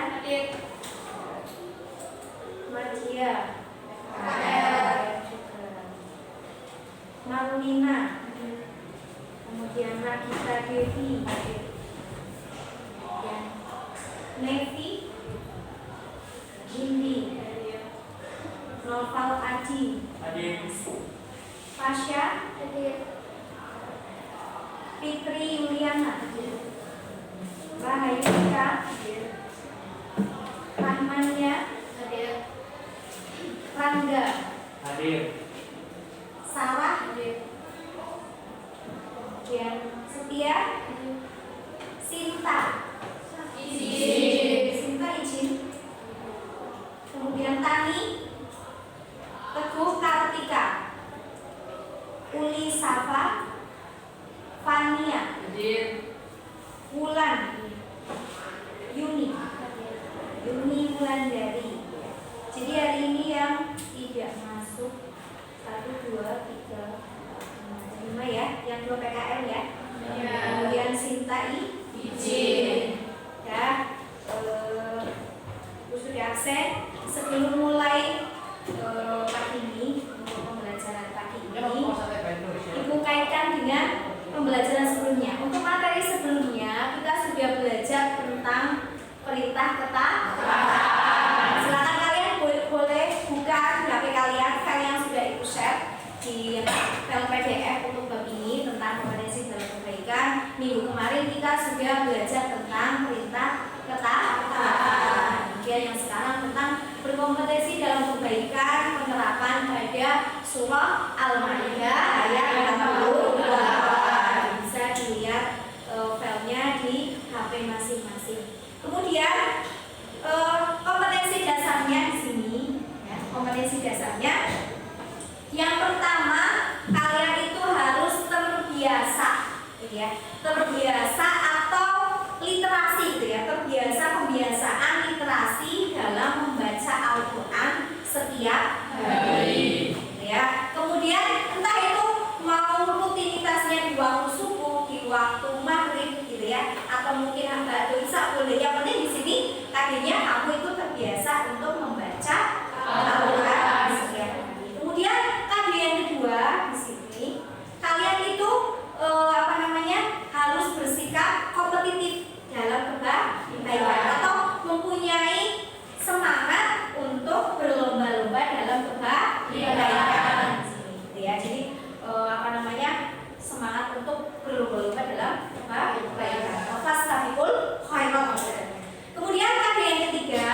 Hadir. Madia. Marulina. Kemudian Nagita Devi. Ya. Nevi. Indi. Noval Aji. Hadir. Pasha. Fitri Yuliana. Rahayu Ika. Rahmania. Rangga. Hadir. Sarah. Kemudian Setia. Sinta. Sinta izin. Kemudian Tani. Teguh Kartika. Uli Safa. Fania. Hadir. Wulan. Yuni. Yuni Wulandari. Jadi hari ini yang tidak masuk 1, 2, 3, 4, 5 ya, yang 2 PKL ya. Kemudian Sinta Izin. ya, terus di absen. Sebelum mulai pagi ini untuk pembelajaran pagi ini, Ibu kaitkan dengan pembelajaran sebelumnya. Untuk materi sebelumnya kita sudah belajar tentang perintah ketaatan. Silakan kalian boleh buka di HP kalian file yang sudah Ibu share di file PDF untuk bab ini tentang kompetensi dalam kebaikan. Minggu kemarin kita sudah belajar tentang perintah ketaatan. Kemudian yang sekarang tentang berkompetensi dalam kebaikan, penerapan pada surah Al-Maidah ayat 48. Bisa dilihat filenya di HP masing-masing. Kemudian kompetensi dasarnya di sini, ya, kompetensi dasarnya yang pertama kalian itu harus terbiasa, gitu ya, terbiasa atau literasi, gitu ya, terbiasa pembiasaan literasi dalam membaca Al-Quran setiap hari, gitu ya. Kemudian entah itu mau rutinitasnya di waktu subuh, di waktu maghrib, gitu ya, atau mungkin ba'da isya boleh. Yang penting di sini tadinya kamu itu terbiasa untuk membaca Al-Quran setiap hari. Kemudian tadi yang kedua di sini kalian itu harus bersikap kompetitif dalam kebaikan atau mempunyai semangat untuk berlomba-lomba dalam kebaikan, gitu ya. Jadi semangat untuk berlomba-lomba dalam kebaikan. Fastabiqul khairat. Kemudian tadi yang ketiga,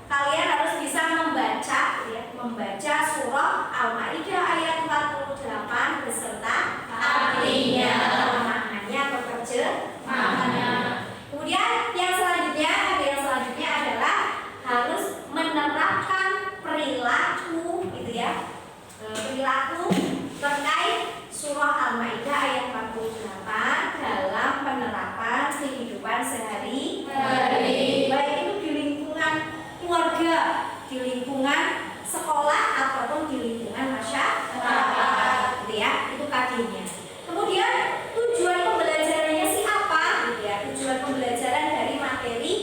kalian harus bisa membaca, ya, membaca surah Al-Maidah ayat 48 beserta artinya, maknanya atau terjemahannya. Kemudian yang selanjutnya adalah harus menerapkan perilaku, gitu ya, perilaku terkait surah Al-Maidah ayat 48 dalam penerapan kehidupan sehari-hari, baik itu di lingkungan keluarga, di lingkungan sekolah ataupun di lingkungan masyarakat, gitu ya. Itu tadinya. Kemudian tujuan pembelajarannya sih apa, gitu ya? Tujuan pembelajaran dari materi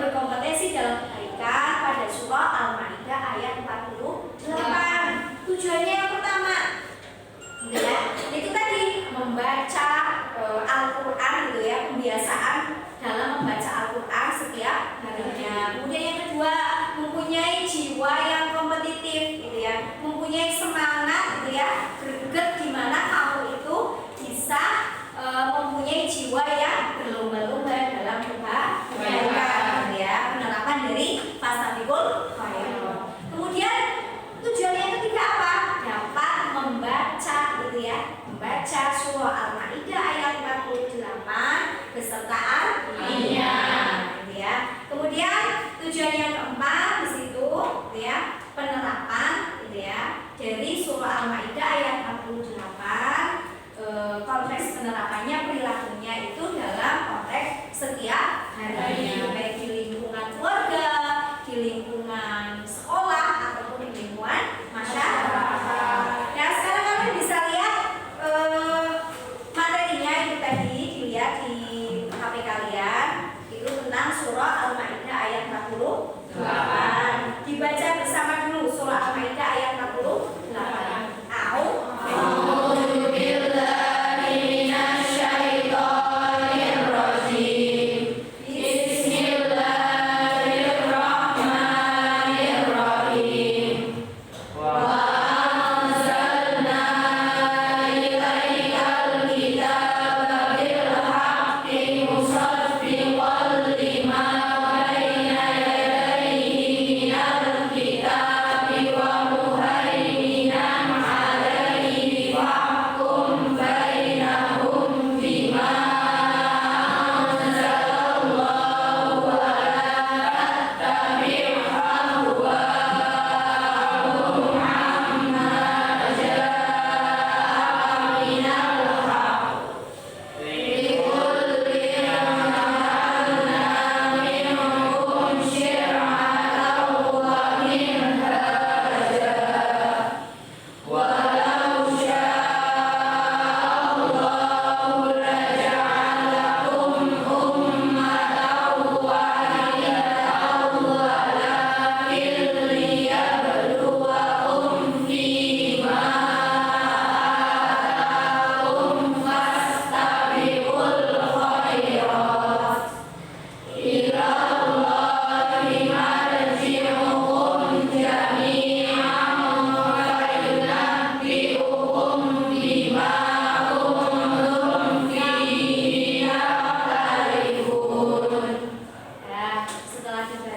berkompetensi dalam kebaikan pada surah Al-Maidah ayat 48. Tujuannya yang pertama, gitu ya, itu tadi membaca Al-Quran, gitu ya, pembiasaan dalam membaca Al-Quran setiap harinya. Kemudian yang kedua, mempunyai jiwa yang kompetitif, gitu ya, mempunyai semangat, gitu ya, greget di mana kamu itu bisa mempunyai jiwa yang berlomba-lomba dalam kebaikan, gitu ya, penerapan dari fastabiqul khairat. Kemudian tujuan yang ketiga apa? Dapat membaca, gitu ya, membaca surah Al-Maidah ayat 48 beserta artinya, gitu ya. Kemudian tujuan yang keempat di situ, gitu ya, penerapan, gitu ya, dari surah Al-Maidah ayat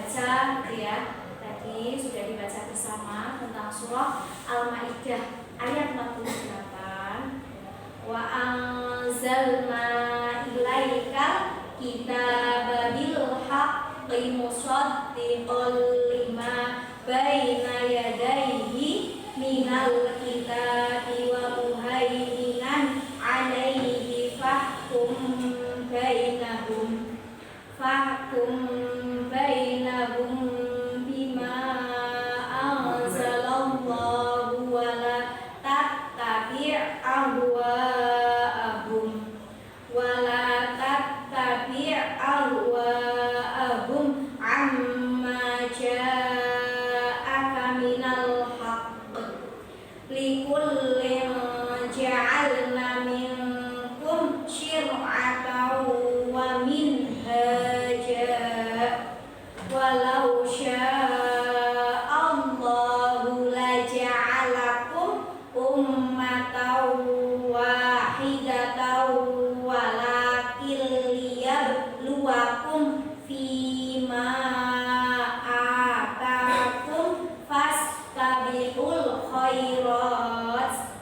membaca gitu ya. Tadi sudah dibaca bersama tentang surah Al-Maidah ayat 48. Wa anzalna ilaikal kitaba bil haqqi musaddiqan lima baina yadayhi minal kitabi wa muhaiminan alaihi fahkum bainahum bima anzalallahu wa la tattabi' ahwa'ahum amma ja'aka minal haqq likullin ja'alna minkum syir'atan wa minhaja walau sya'allahu laja'alakum ummatan wahidatan walakin liyabluwakum fima atakum fastabiqul khairat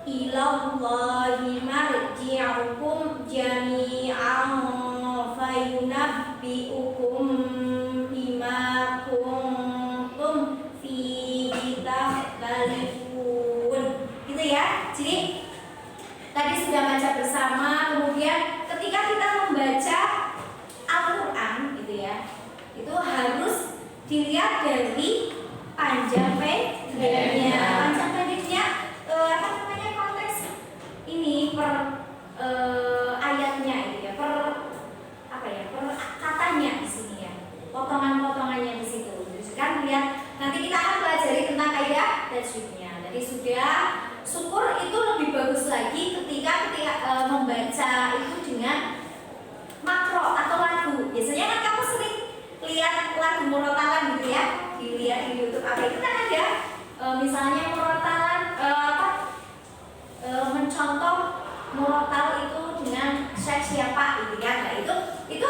ilallahi marji'ukum jami'an fayunabbi'ukum bima kuntum fihi takhtalifun. Gitu ya. Jadi tadi sudah baca bersama, kemudian ketika kita membaca Al-Qur'an gitu ya, itu harus dilihat dari panjang pendeknya. Panjang pendeknya apa namanya, konteks ini per ayatnya gitu ya, per apa ya, per katanya di sini ya, potongan-potongannya di situ. Jadi kan lihat, nanti kita akan pelajari tentang kaidah tajwidnya. Tadi sudah, syukur itu lebih bagus lagi ketika membaca itu dengan makro atau lagu. Biasanya kan kamu sering lihat lagu murotalan gitu ya, dilihat di YouTube apa itu kan ada misalnya murotalan mencontoh murotal itu dengan syekh siapa gitu ya. Nah itu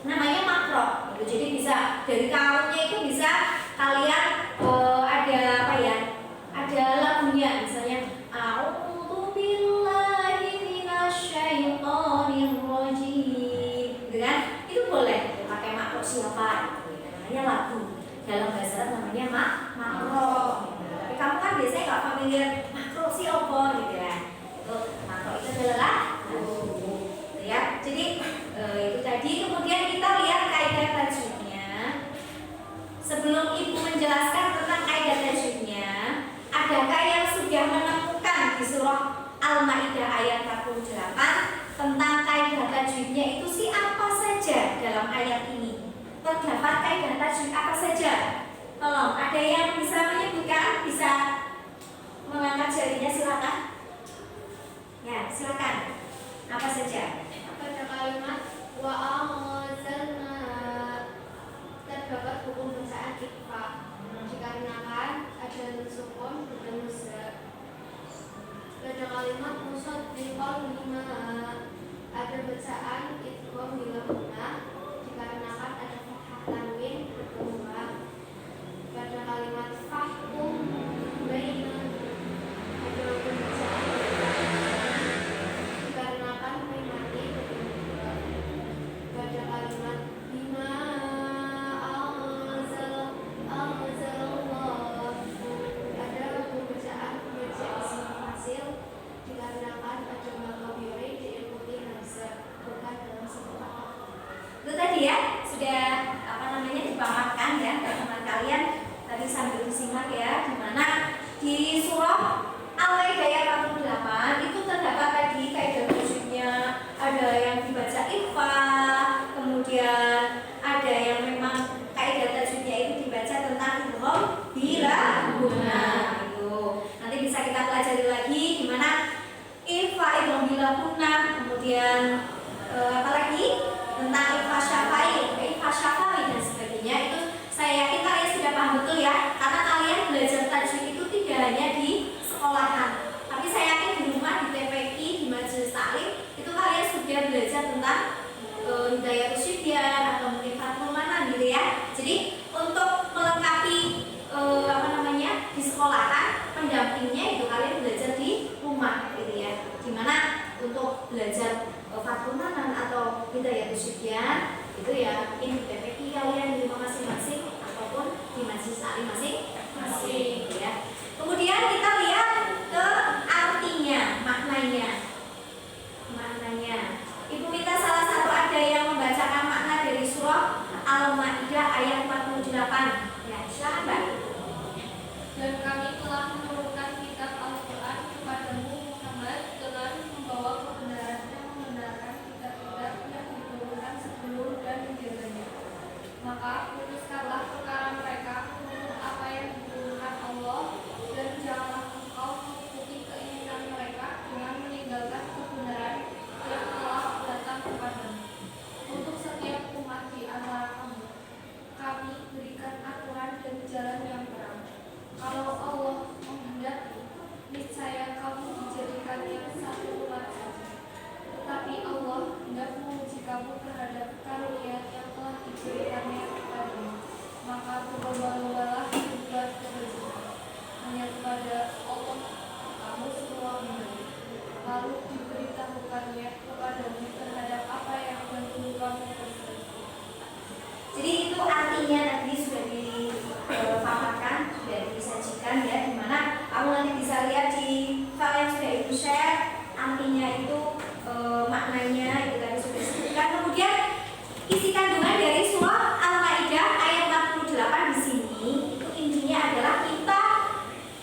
namanya makro gitu. Jadi bisa dari kaumnya itu bisa kalian ada apa ya, ada lagunya misalnya a'udzu billahi minasyaitonir rajim gitu kan. Itu boleh gitu, pakai makro siapa gitu. Namanya lagu, dalam bahasa Arab namanya makro gitu. Tapi kamu kan biasanya nggak familiar makro si opo gitu ya. Itu makro itu adalah lagu gitu ya. Jadi itu tadi. Kemudian kita lihat kaidah tajwidnya. Sebelum ibu menjelaskan tentang kaidah tajwidnya, adakah yang sudah menemukan di surah Al-Maidah ayat 48 tentang kaidah tajwidnya itu sih apa saja dalam ayat ini? Terdapat kaidah tajwid apa saja? Tolong, ada yang bisa menyebutkan, bisa mengangkat jarinya, silakan. Ya, silakan. Apa saja? Pada kalimat wa anzalna terdapat hukum bacaan ikhfa dikarenakan ada sukun dan nusra. Pada kalimat musaddiqan lima ada bacaan idgham bila gunnah dikarenakan ada fathah tanwin bertemu. Pada kalimat fahkum baina ada hukum bacaan dikarenakan memati bertemu. Pada kalimat bima anzalallah ada hukum bacaan baca isim fasil dikarenakan ada makobiri diikuti hamzah bukan dalam sebuah. Itu tadi ya, sudah Jadi untuk melengkapi di sekolahan pendampingnya itu kalian belajar di rumah gitu ya. Dimana untuk belajar Fathul-Manan atau Hidayatus Sibyan itu ya ini PPK kalian di rumah masing-masing ataupun di Majelis Taklim masing-masing gitu ya. Kemudian kita lihat ke artinya, maknanya. Ibu minta salah satu ada yang membacakan makna dari surah Al-Maidah ayat 48. Ya, silakan Mbak. Dan kami telah menurunkan kitab Al-Quran kepadamu Muhammad dengan membawa kebenaran yang membenarkan kitab-kitab yang diturunkan sebelum dan menjaganya. Maka putuskanlah perkara mereka menurut apa yang diturunkan Allah, dan janganlah engkau mengikuti keinginan mereka dengan meninggalkan kebenaran yang telah datang kepadamu. Untuk setiap umat di antara kamu, kami berikan aturan dan jalan yang terang. Kalau Allah menghendaki, niscaya kamu dijadikannya satu umat saja. Tetapi Allah hendak menguji kamu terhadap karunia yang telah diberikannya kepadamu. Maka berlomba-lombalah berbuat kebajikan. Hanya kepada Allah kamu semua kembali. Lalu diberitahukannya kepadamu terhadap apa yang dahulu kamu perselisih. Jadi itu artinya tadi sudah dipaparkan, sudah disajikan ya, dimana kamu nanti bisa lihat di file yang sudah ibu share artinya itu maknanya itu tadi sudah disebutkan. Kemudian isi kandungan dari surah Al-Maidah ayat 48 di sini itu intinya adalah kita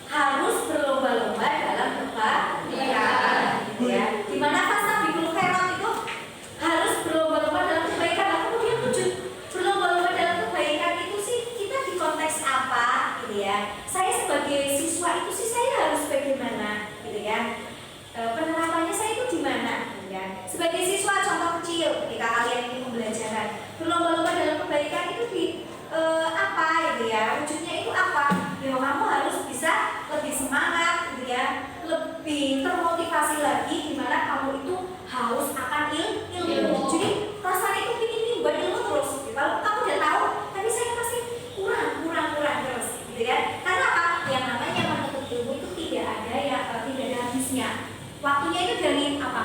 harus berlomba-lomba dalam kebaikan, gitu ya. Dimana fastabiqul khairat itu harus berlomba-lomba dalam kebaikan. Nah, kemudian tujuan berlomba-lomba dalam kebaikan itu sih kita di konteks apa, gitu ya. Saya sebagai siswa itu sih saya harus bagaimana, gitu ya. Penerapannya saya itu di mana, gitu ya. Sebagai siswa contoh kecil ketika kalian ingin pembelajaran berlomba-lomba dalam kebaikan itu di apa, gitu ya. Wujudnya itu apa? Ya kamu harus bisa lebih semangat, gitu ya, lebih termotivasi lagi, dimana kamu itu haus akan ilmu. Jadi rasanya itu ingin nimba ilmu terus. Kalau kamu udah tahu, tapi saya masih kurang terus, gitu ya. Karena apa? Yang namanya menuntut ilmu itu tidak ada habisnya. Waktunya itu dari apa?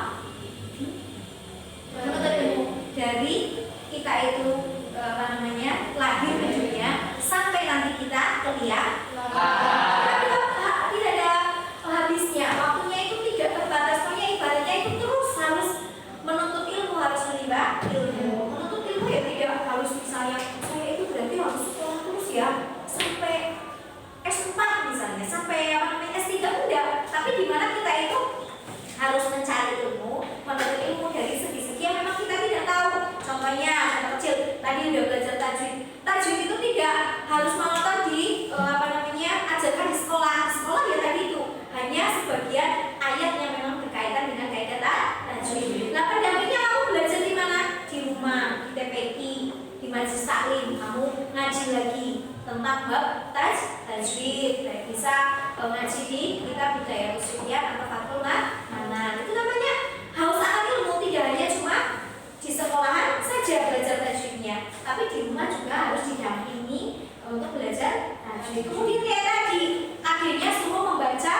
Menuntut ilmu dari kita itu lahir ke dunia sampai nanti kita kuliah. Tidak ada habisnya. Waktunya itu tidak terbatas. Pokoknya ibaratnya itu terus harus menuntut ilmu, harus menimba ilmu. Menuntut ilmu ya tidak harus misalnya saya itu berarti harus sekolah terus ya sampai S4 misalnya, sampai S3 enggak. Tapi di mana kita itu harus mencari ilmu, menuntut ilmu dari segi-segi yang memang kita tidak tahu. Contohnya contoh kecil tadi udah belajar tajwid. Tajwid itu tidak harus menonton di ajarkan di sekolah. Di sekolah ya tadi itu hanya sebagian ayat yang memang berkaitan dengan kaidah tajwid. Nah, pendampingnya kamu belajar di mana? Di rumah, di TPQ, di Majelis Taklim. Kamu ngaji lagi tentang bab tajwid. Kayak bisa ngaji di kitab Hidayatus Sibyan atau Fathul-Manan. Itu namanya haus akan ilmu, tidak hanya cuma di sekolahan saja belajar tajwidnya, tapi di rumah juga harus didampingi untuk belajar tajwid. Kemudian kayak tadi, akhirnya semua membaca,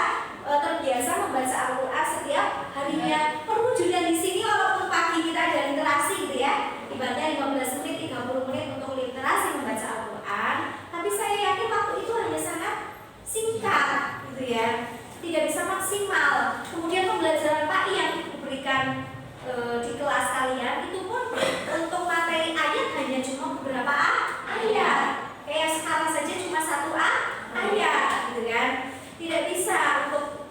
terbiasa membaca Al-Quran setiap harinya. Perwujudan di sini walaupun pagi kita ada literasi gitu ya, ibaratnya 15 menit, 30 menit untuk literasi membaca Al-Quran, tapi saya yakin waktu itu hanya sangat singkat gitu ya, tidak bisa maksimal. Kemudian pembelajaran PAI yang diberikan di kelas kalian itu pun untuk materi ayat hanya cuma beberapa ayat. Kayak sekarang saja cuma satu ayat, gitu kan? Tidak bisa untuk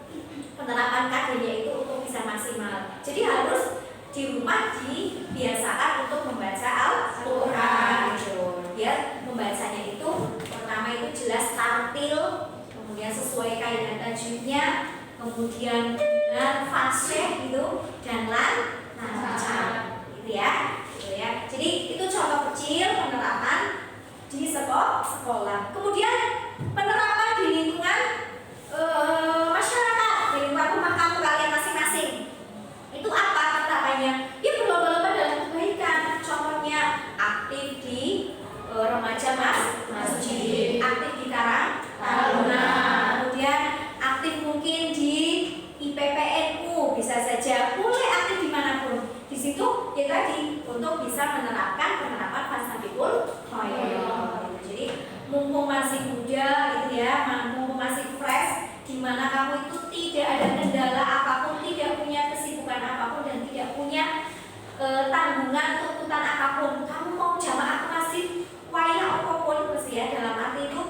penerapan kadernya itu untuk bisa maksimal. Jadi harus di rumah dibiasakan untuk membaca Al-Quran, gitu. Biar membacanya itu pertama itu jelas tartil, kemudian sesuai kaidah tajwidnya, kemudian benar fasih gitu, dan lancar, gitu ya. Jadi itu contoh kecil penerapan di sekolah. Kemudian penerapan di lingkungan masyarakat, di lingkungan rumah kamu kalian masing-masing. Itu apa penerapannya? Ya berlomba-lomba dalam kebaikan. Contohnya aktif di remaja ya, masih fresh, di mana kamu itu tidak ada kendala apapun, tidak punya kesibukan apapun, dan tidak punya tanggungan tuntutan apapun. Kamu mau jamaah masih wayah apapun, ya, dalam arti itu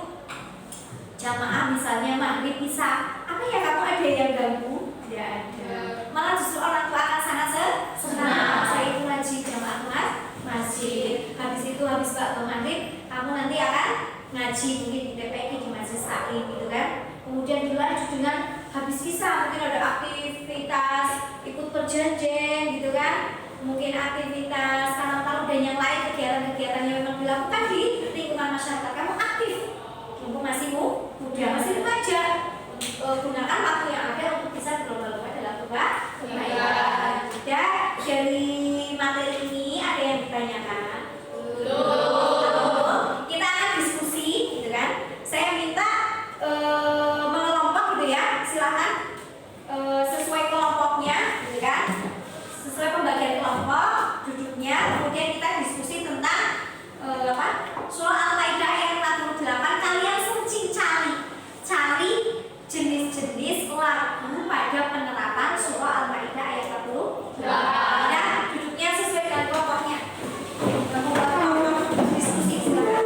jamaah misalnya maghrib bisa, apa ya, kamu ada yang ganggu? Tidak ada. Malah justru orang tua akan sangat senang. Saya itu ngaji jamaah masjid. Habis itu habis waktu maghrib, kamu nanti akan ngaji mungkin di TPI di Majelis Taklim gitu kan. Kemudian dilanjut dengan habis kisah, mungkin ada aktivitas ikut perjanjian gitu kan. Mungkin aktivitas tanam taruh dan yang lain, kegiatan-kegiatan yang memang dilakukan di lingkungan masyarakat. Kamu aktif, mumpung masih muda, masih remaja. Gunakan waktu yang ada untuk bisa berlomba-lomba dalam kebaikan. Ya, dari materi ini ada yang ditanyakan? Kita akan diskusi, gitu kan? Saya minta mengelompok, gitu ya. Silakan sesuai kelompoknya, gitu kan? Sesuai pembagian kelompok, duduknya. Kemudian kita diskusi tentang surah Al-Maidah ayat 48. Kalian searching cari jenis-jenis lagu pada penerapan surah Al-Maidah ayat 48. Ya, duduknya sesuai dengan kelompoknya. Diskusi silakan.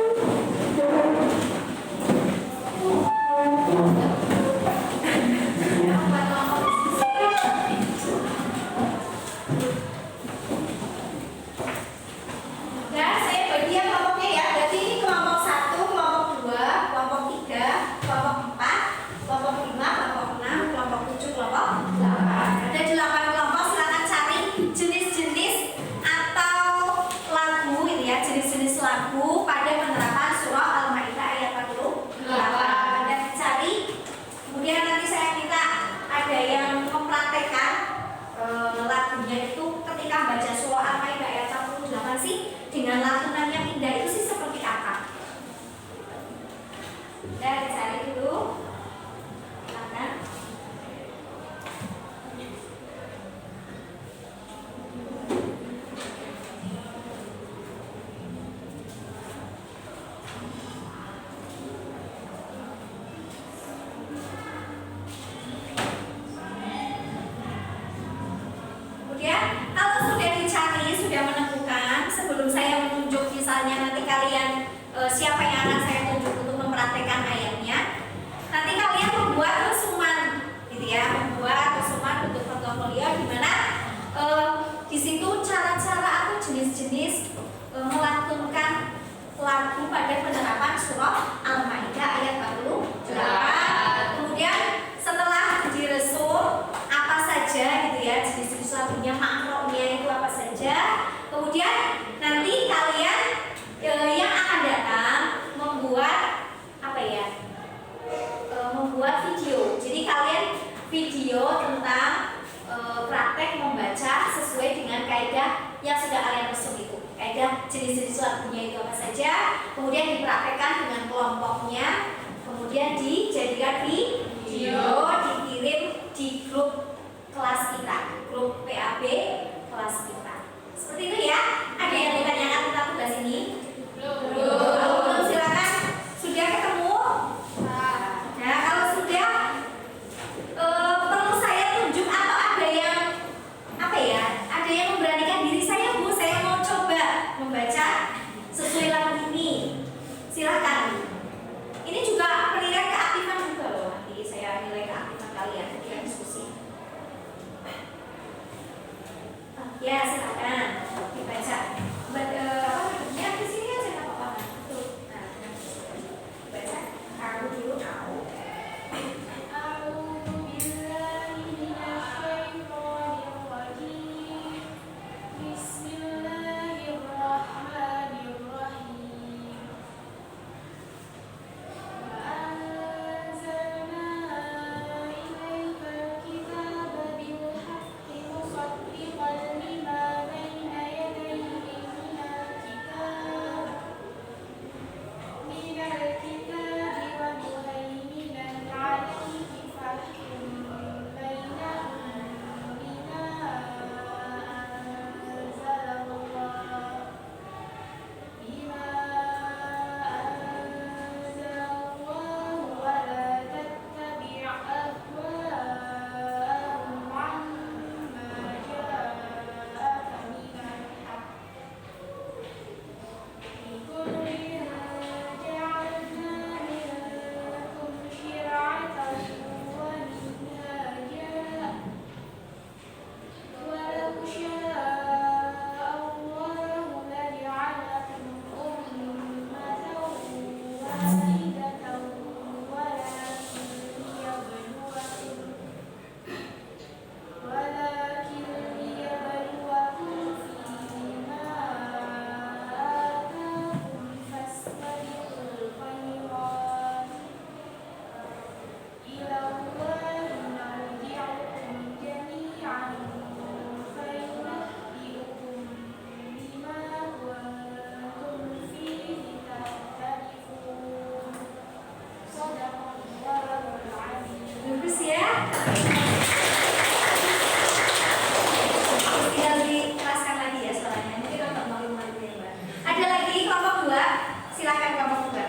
Ya, saya bagi yang kelompoknya ya. Berarti ini kelompok 1, kelompok 2, kelompok 3, kelompok 4, kelompok 5, kelompok 6, kelompok 7, kelompok 8. Ada 8 kelompok. Silakan cari jenis-jenis atau lagu ini ya, jenis-jenis lagu pada penerapan surah Al-Maidah ayat 48. Dan cari. Kemudian nanti saya minta ada yang mempraktekkan lagunya itu ketika baca surah Al-Maidah ayat 48 sih dengan lantunan yang indah itu sih seperti apa? Dan cari dulu. Silakan. Kemudian kalau sudah dicari, sudah menemukan, sebelum saya menunjuk misalnya nanti kalian siapa yang akan saya tunjuk untuk mempraktekkan ayatnya, nanti kalian membuat resuman, gitu ya, membuat resuman untuk portofolio di mana di situ cara-cara atau jenis-jenis melantunkan lagu pada penerapan surah Al-Maidah ayat 48. Kemudian setelah diresum apa saja, gitu ya, jenis-jenis lagunya, makronya itu apa saja. Kemudian nanti kalian yang akan datang membuat apa ya? Membuat video. Jadi kalian video tentang praktek membaca sesuai dengan kaidah yang sudah kalian resum itu. Kaidah jenis-jenis lagunya itu apa saja. Kemudian dipraktekkan dengan kelompoknya. Kemudian dijadikan video, dikirim di grup kelas kita, grup PAB kelas kita. Seperti itu ya. Ada yang ditanyakan tentang tugas ini? Belum. Silakan. Sudah ketemu? Nah, kalau sudah perlu saya tunjuk atau ada yang apa ya? Ada yang memberanikan diri saya, Bu, saya mau coba membaca sesuai lagu ini. Silakan. Ini juga penilaian keaktifan juga loh. Nanti saya nilai keaktifan kalian. Kita diskusi. Tinggal dikeraskan lagi ya suaranya. Mungkin untuk malu-malu ya Mbak. Ada lagi kelompok 2. Silakan kelompok 2.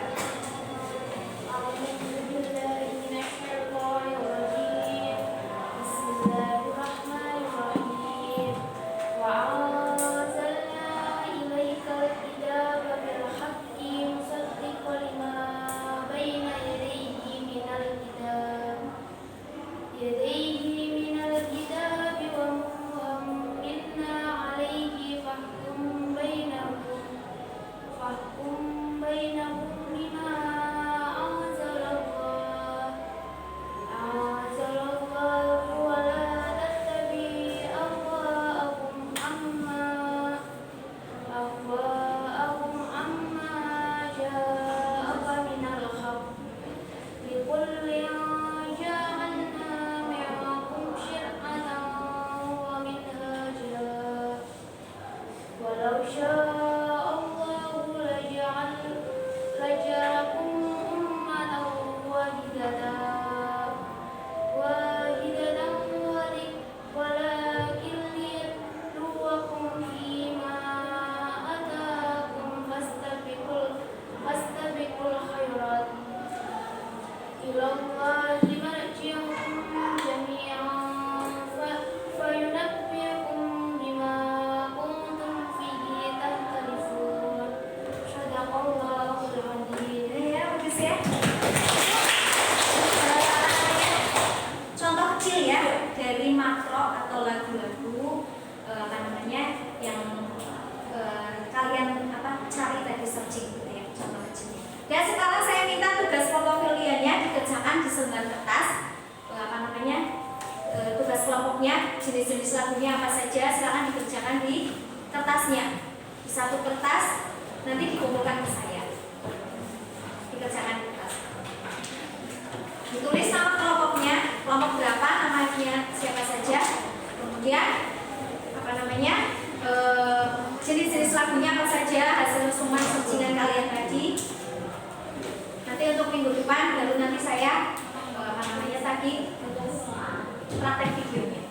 Jenis-jenis lagunya apa saja silakan dikerjakan di kertasnya, di satu kertas nanti dikumpulkan ke saya, dikerjakan di kertas, ditulis nama kelompoknya, kelompok berapa, namanya siapa saja, kemudian apa namanya jenis-jenis lagunya apa saja, hasil summary searchingan kalian tadi. Nanti untuk minggu depan baru nanti saya apa namanya tadi untuk praktek videonya.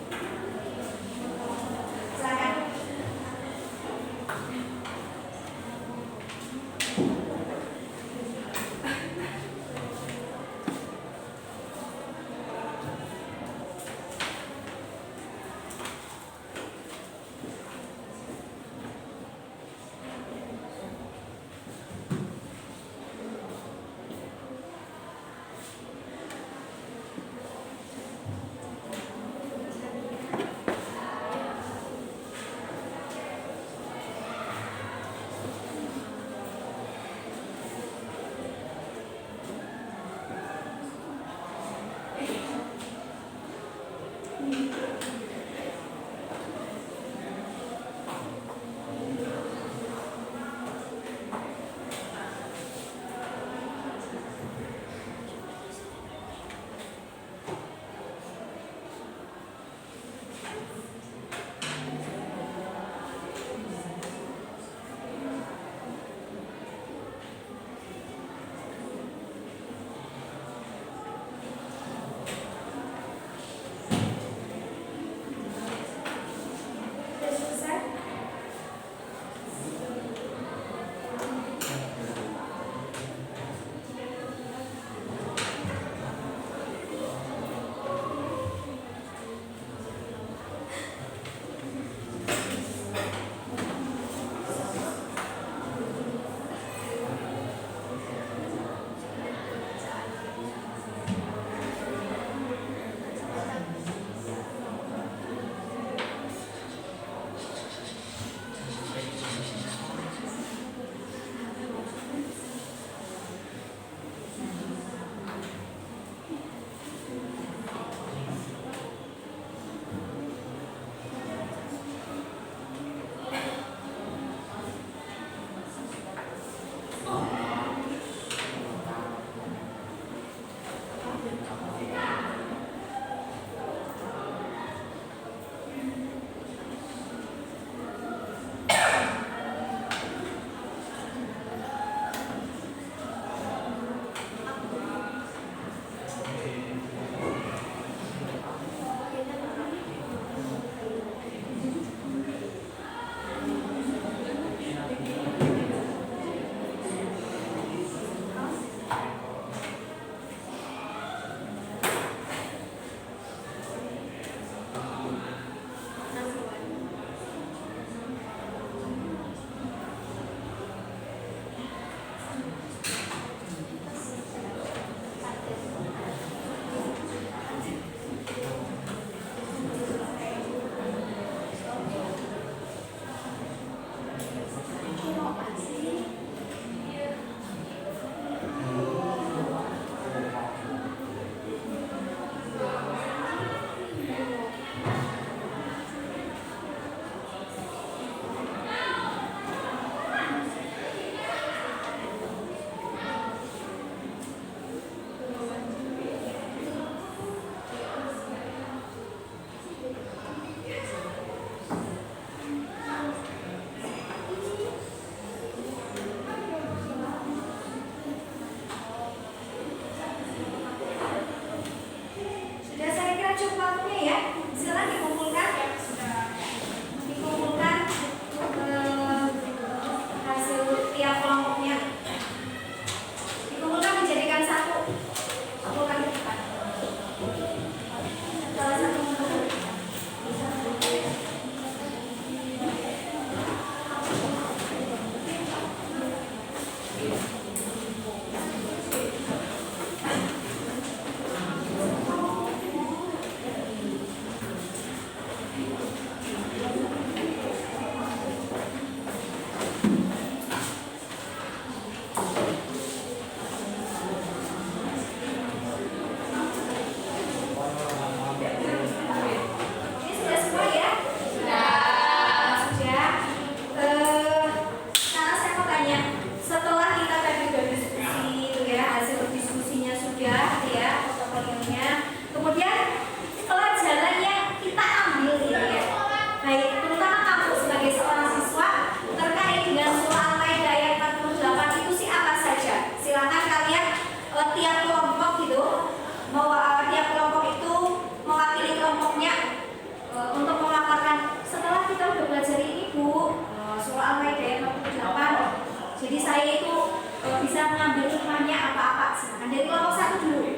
Jadi saya itu bisa mengambil hikmahnya apa-apa. Silakan dari kelompok 1 dulu.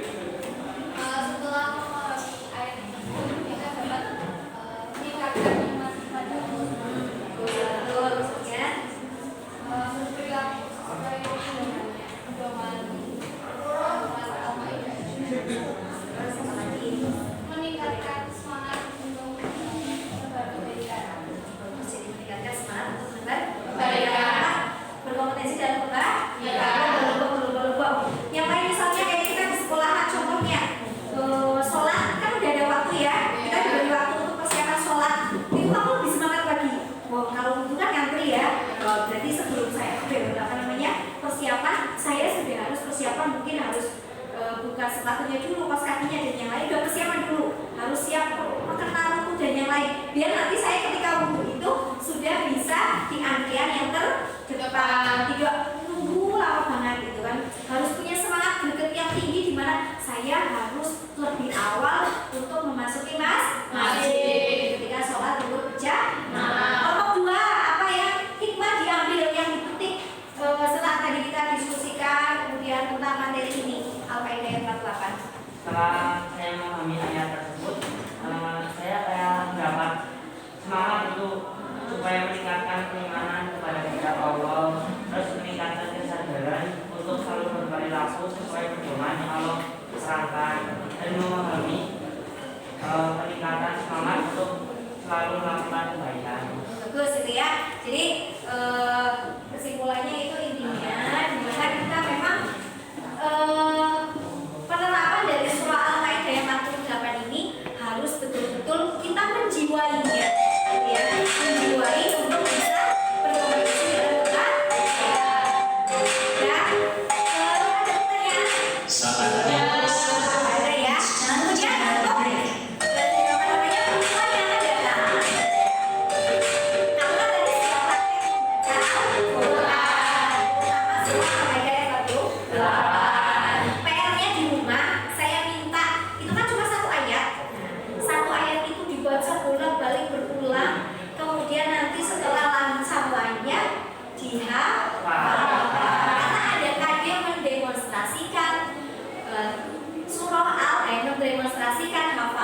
Setelah memahami ayat tersebut, kita dapat meningkatkan iman kepada Allah. Betul, maksudnya Berperilaku sesuai dengan pedoman Al-Maidah. terus apa lagi? Meningkatkan semangat untuk berbagi kebaikan. Jadi meningkatkan semangat untuk berbaikan, berkompetensi dalam berlomba-lomba. Yang lain misalnya kayak kita di sekolahan contohnya, sholat kan udah ada waktu ya, kita diberi waktu untuk persiapan sholat. Itu kamu lebih semangat lagi. Wow, kalau itu kan ngantri ya. Berarti sebelum saya persiapan, saya sudah harus persiapan, mungkin harus buka sepatunya dulu, kaos kakinya dan yang lain udah persiapan dulu, harus siap perkenalan ruku dan yang lain, biar nanti saya ketika wudhu itu sudah bisa di antrian yang terdepan, tidak nunggu lama banget gitu kan. Harus punya semangat greget yang tinggi di mana saya harus lebih awal untuk memasuki masjid ketika sholat untuk berjamaah. Kelompok 2, apa yang hikmah diambil yang dipetik setelah tadi kita diskusikan kemudian tentang materi ini, Al-Maidah ayat 48. Setelah saya memahami ayat tersebut, saya kayak mendapat semangat untuk supaya meningkatkan keimanan kepada kepada Allah, terus meningkatkan kesadaran untuk selalu berperilaku sesuai pedoman yang Allah serahkan, dan memahami peningkatan semangat untuk selalu melakukan kebaikan. Bagus itu ya. Jadi kesimpulannya itu intinya dimana kita memang penerapan dari surah Al-Maidah yang 48 ini harus betul-betul kita menjiwainya, ya, menjiwai untuk bisa berkomunikasi dengan Tuhan. Ya, ada pertanyaan? Ada ya. Kemudian untuk apa namanya perempuan yang ada. Karena tadi sudah praktek baca Al-Quran, sama surah Al-Maidah ayat 48. PR-nya di rumah saya minta, itu kan cuma satu ayat. Satu ayat itu dibaca bolak-balik berulang, kemudian nanti setelah semuanya dihafalkan. Karena ada kader mendemonstrasikan surah mendemonstrasikan hafalan